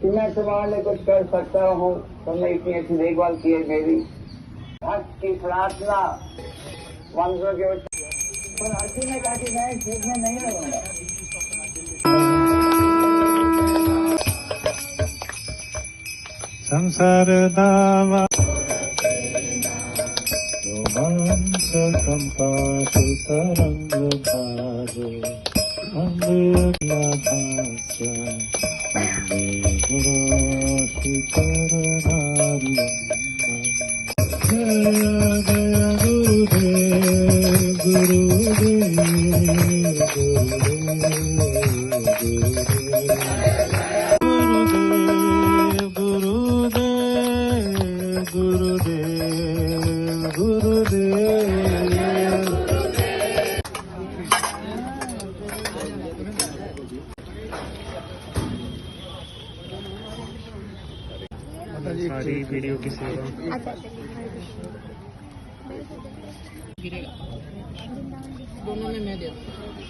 कि मैं तुम्हारे लिए कुछ कर सकता हूँ, तुमने इतनी अच्छी देखभाल की है मेरी। भक्त की प्रार्थना वंशों के पर अर्जुन ने कहा कि मैं खेत में नहीं रहूंगा। संसार दावा रोमांस कंपाशु तरंग भाजो अंधेला भाषा अंधे गुरो शिकरनारी जय जय गुरुदेव गुरुदेव गुरुदेव गुरुदेव गुरुदेव सारी वीडियो की सेवा दोनों में मैं देता हूँ।